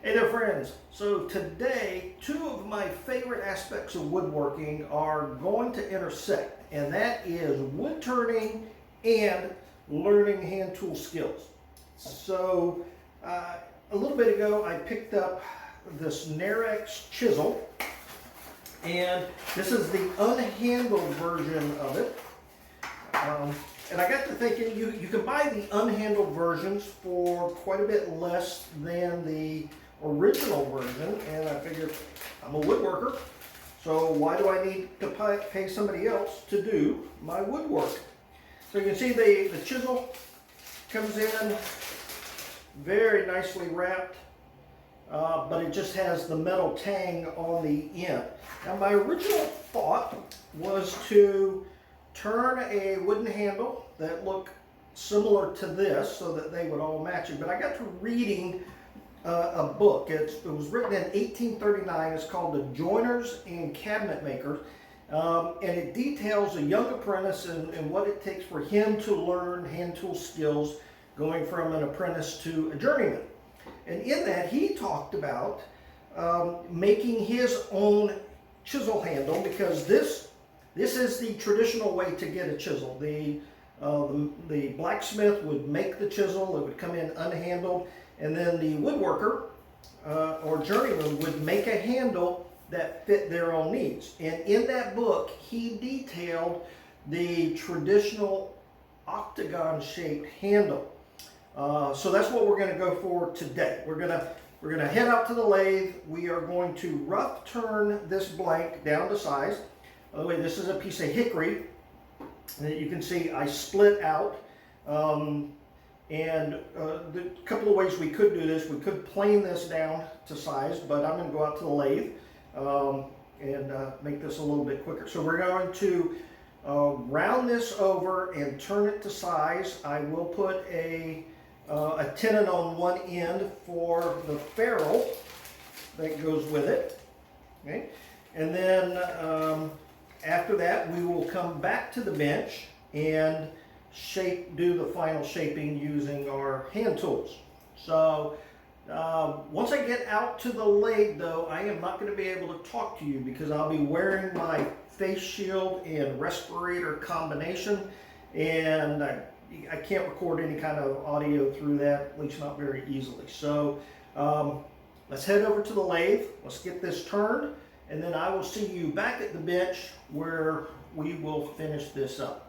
Hey there, friends. So today, two of my favorite aspects of woodworking are going to intersect, and that is wood turning and learning hand tool skills. So a little bit ago, I picked up this Narex chisel, and this is the unhandled version of it. And I got to thinking, you can buy the unhandled versions for quite a bit less than the original version, and I figured I'm a woodworker, so why do I need to pay somebody else to do my woodwork? So you can see the chisel comes in very nicely wrapped, but it just has the metal tang on the end. Now my original thought was to turn a wooden handle that looked similar to this so that they would all match it, but I got to reading a book. It was written in 1839. It's called The Joiners and Cabinet Makers, and it details a young apprentice and what it takes for him to learn hand tool skills, going from an apprentice to a journeyman. And in that, he talked about making his own chisel handle, because this is the traditional way to get a chisel. The blacksmith would make the chisel. It would come in unhandled, and then the woodworker or journeyman would make a handle that fit their own needs. And in that book, he detailed the traditional octagon-shaped handle. So that's what we're going to go for today. We're going to head out to the lathe. We are going to rough turn this blank down to size. By the way, this is a piece of hickory that you can see I split out. And the couple of ways we could do this: we could plane this down to size, but I'm going to go out to the lathe and make this a little bit quicker. So we're going to round this over and turn it to size. I will put a tenon on one end for the ferrule that goes with it. Okay, and then after that, we will come back to the bench and do the final shaping using our hand tools. So once I get out to the lathe, though, I am not going to be able to talk to you because I'll be wearing my face shield and respirator combination, and I can't record any kind of audio through that, at least not very easily. So let's head over to the lathe. Let's get this turned, and then I will see you back at the bench where we will finish this up.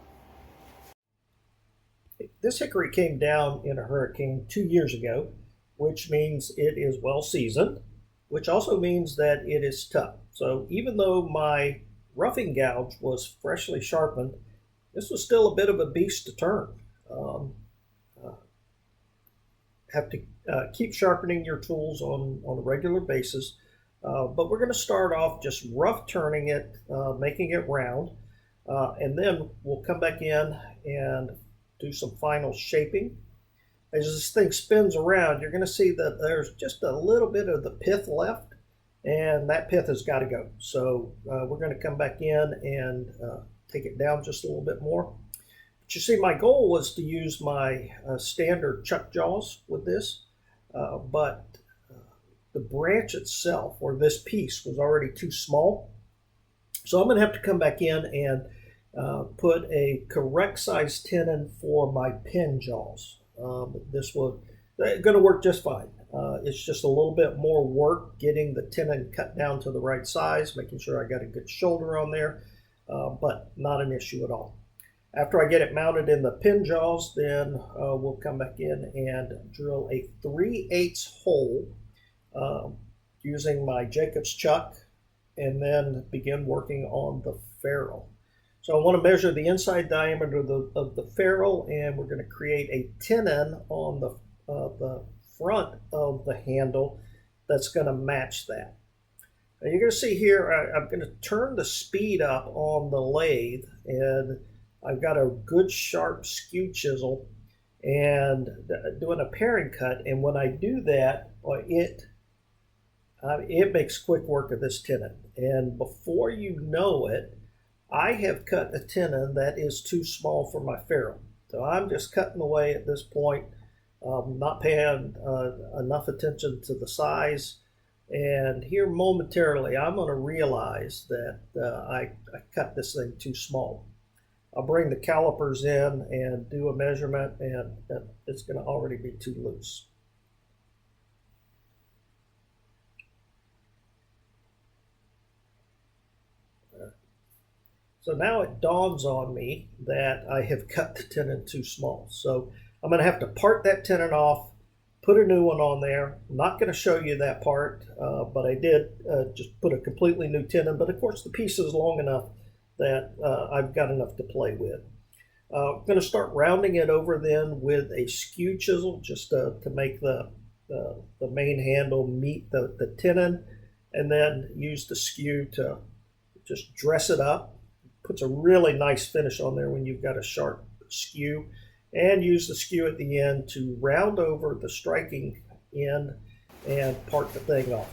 This hickory came down in a hurricane 2 years ago, which means it is well seasoned, which also means that it is tough. So even though my roughing gouge was freshly sharpened, this was still a bit of a beast to turn. Have to keep sharpening your tools on a regular basis, but we're going to start off just rough turning it, making it round, and then we'll come back in and do some final shaping. As this thing spins around, you're going to see that there's just a little bit of the pith left, and that pith has got to go. So we're going to come back in and take it down just a little bit more. But you see, my goal was to use my standard chuck jaws with this, but the branch itself, or this piece, was already too small. So I'm going to have to come back in and put a correct size tenon for my pin jaws. This will going to work just fine. It's just a little bit more work getting the tenon cut down to the right size, making sure I got a good shoulder on there, but not an issue at all. After I get it mounted in the pin jaws, then we'll come back in and drill a 3/8 hole using my Jacob's chuck, and then begin working on the ferrule. So I want to measure the inside diameter of the ferrule, and we're going to create a tenon on the front of the handle that's going to match that. Now you're going to see here, I'm going to turn the speed up on the lathe, and I've got a good sharp skew chisel and doing a paring cut. And when I do that, it makes quick work of this tenon. And before you know it, I have cut a tenon that is too small for my ferrule. So I'm just cutting away at this point, not paying enough attention to the size. And here momentarily, I'm going to realize that I cut this thing too small. I'll bring the calipers in and do a measurement, and it's going to already be too loose. So now it dawns on me that I have cut the tenon too small. So I'm going to have to part that tenon off, put a new one on there. I'm not going to show you that part, but I did just put a completely new tenon. But of course, the piece is long enough that I've got enough to play with. I'm going to start rounding it over then with a skew chisel just to make the main handle meet the tenon, and then use the skew to just dress it up. Puts a really nice finish on there when you've got a sharp skew, and use the skew at the end to round over the striking end and part the thing off.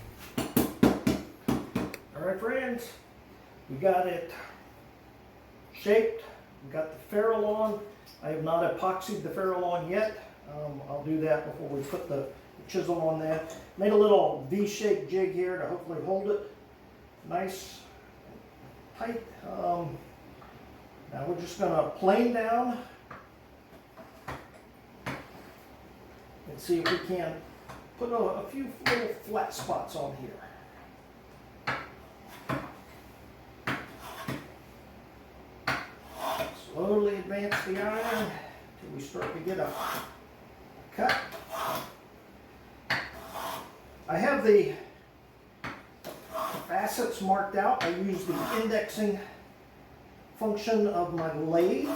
All right, friends, we got it shaped. We got the ferrule on. I have not epoxied the ferrule on yet. I'll do that before we put the chisel on there. Made a little V-shaped jig here to hopefully hold it nice and tight. Now we're just going to plane down and see if we can put a few little flat spots on here. Slowly advance the iron until we start to get a cut. I have the facets marked out. I use the indexing function of my lathe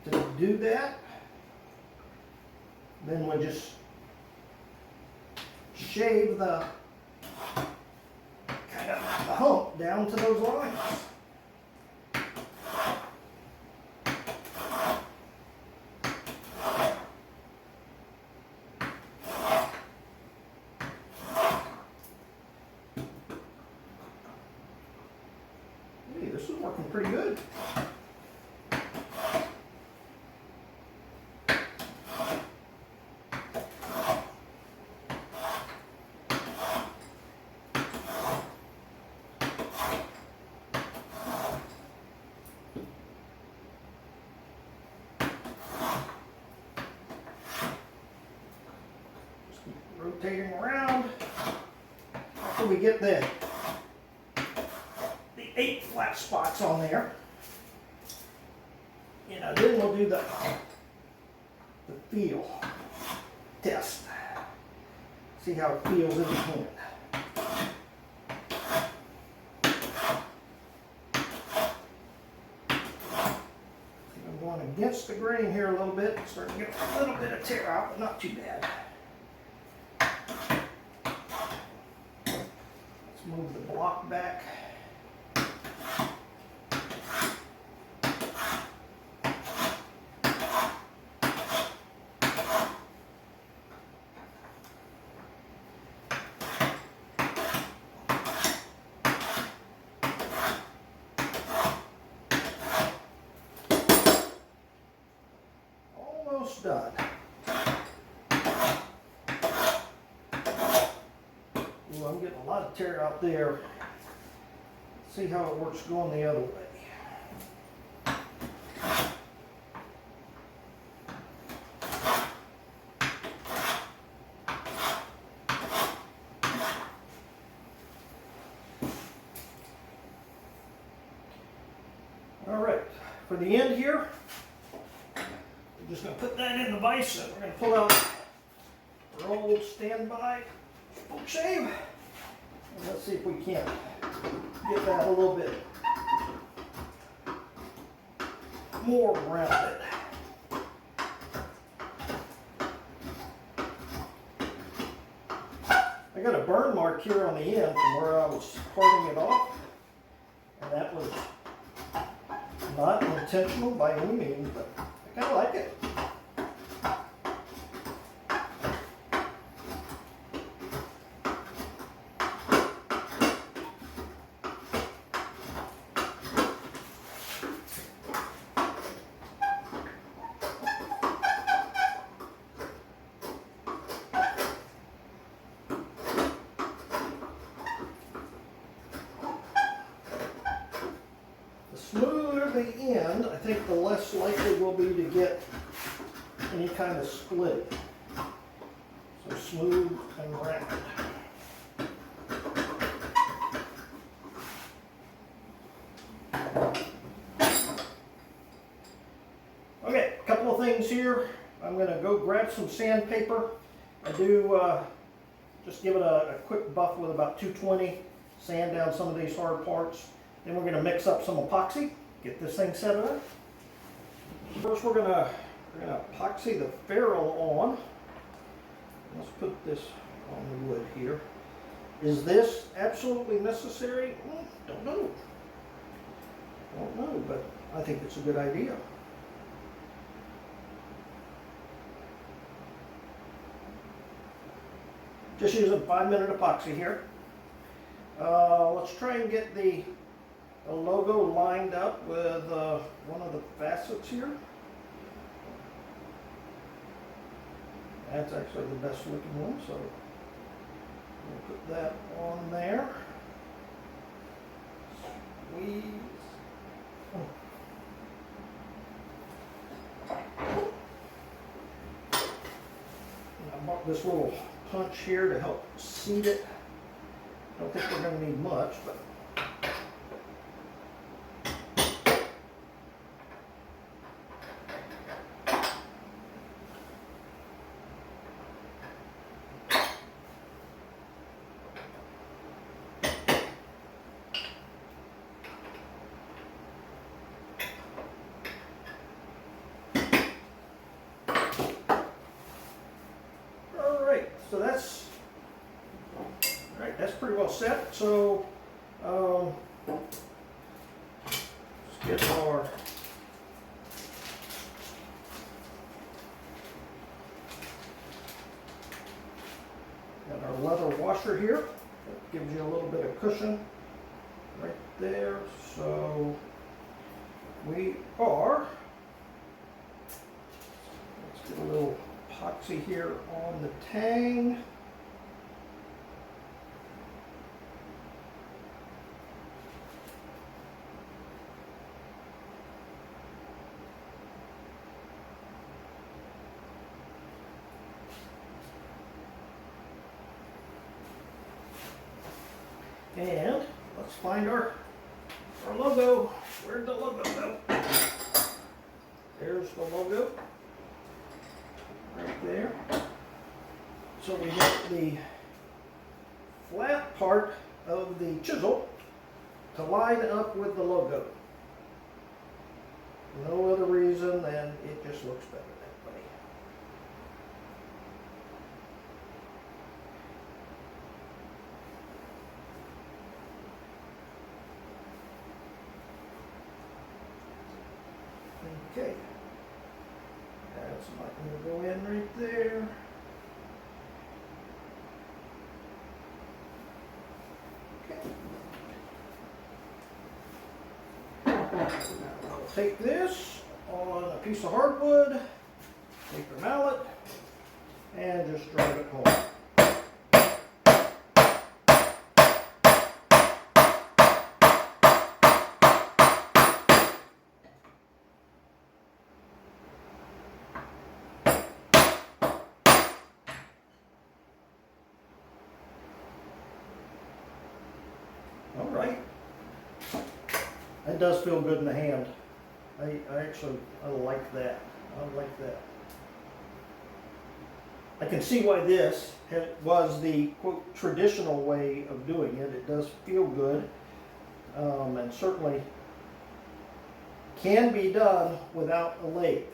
to do that. Then we'll just shave the kind of the hump down to those lines. Hey, this is working pretty good. Rotating around after we get the 8 flat spots on there. Then we'll do the feel test. See how it feels in the hand. I'm going against the grain here a little bit. Starting to get a little bit of tear out, but not too bad. Move the block back. Almost done. Ooh, I'm getting a lot of tear out there. See how it works going the other way. All right, for the end here, we're just going to put that in the vise and we're going to pull out our old standby spoke shave. And let's see if we can get that a little bit more rounded. I got a burn mark here on the end from where I was parting it off, and that was not intentional by any means, but I kind of like it. the end, I think the less likely we'll be to get any kind of split. So smooth and round. Okay, a couple of things here. I'm going to go grab some sandpaper. I do just give it a quick buff with about 220, sand down some of these hard parts. Then we're going to mix up some epoxy, get this thing set up. First we're going to epoxy the ferrule on. Let's put this on the wood here. Is this absolutely necessary? Don't know. Don't know, but I think it's a good idea. Just using 5-minute epoxy here. Let's try and get the logo lined up with one of the facets here. That's actually the best looking one, so we'll put that on there. Squeeze. I bought this little punch here to help seat it. Don't think we're going to need much, but so that's pretty well set. So let's get our leather washer here. That gives you a little bit of cushion right there. So we are, let's get a little epoxy here on the tang. And let's find our logo. Where'd the logo go? There's the logo. Right there. So we have the flat part of the chisel to line up with the logo. No other reason than it just looks better that way. Okay. That's not going to go in right there. Okay. Now I'll take this on a piece of hardwood, take the mallet, and just drive it home. All right. That does feel good in the hand. I like that. I like that. I can see why this was the quote traditional way of doing it. It does feel good, and certainly can be done without a lathe.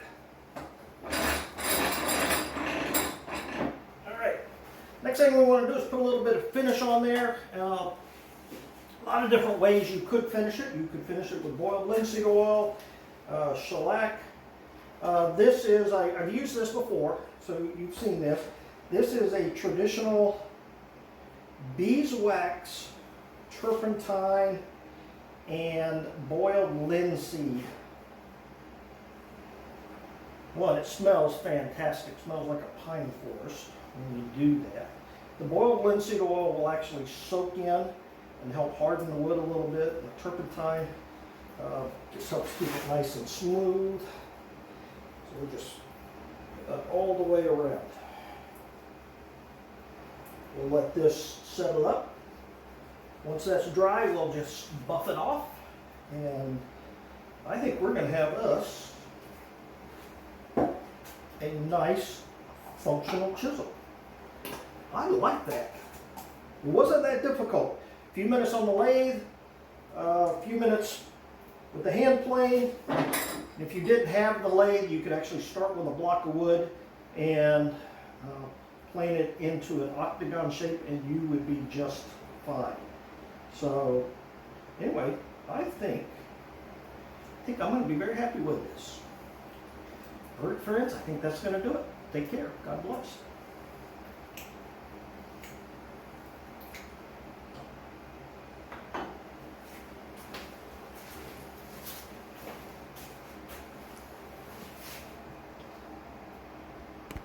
All right. Next thing we want to do is put a little bit of finish on there. A lot of different ways you could finish it. You could finish it with boiled linseed oil, shellac. This is, I've used this before, so you've seen this. This is a traditional beeswax, turpentine, and boiled linseed. One, it smells fantastic. It smells like a pine forest when you do that. The boiled linseed oil will actually soak in and help harden the wood a little bit. The turpentine Just helps keep it nice and smooth. So we'll just all the way around. We'll let this settle up. Once that's dry, we'll just buff it off. And I think we're going to have us a nice functional chisel. I like that. It wasn't that difficult. A few minutes on the lathe, a few minutes with the hand plane. If you didn't have the lathe, you could actually start with a block of wood and plane it into an octagon shape and you would be just fine. So anyway, I think I'm going to be very happy with this. All right, friends, I think that's going to do it. Take care. God bless.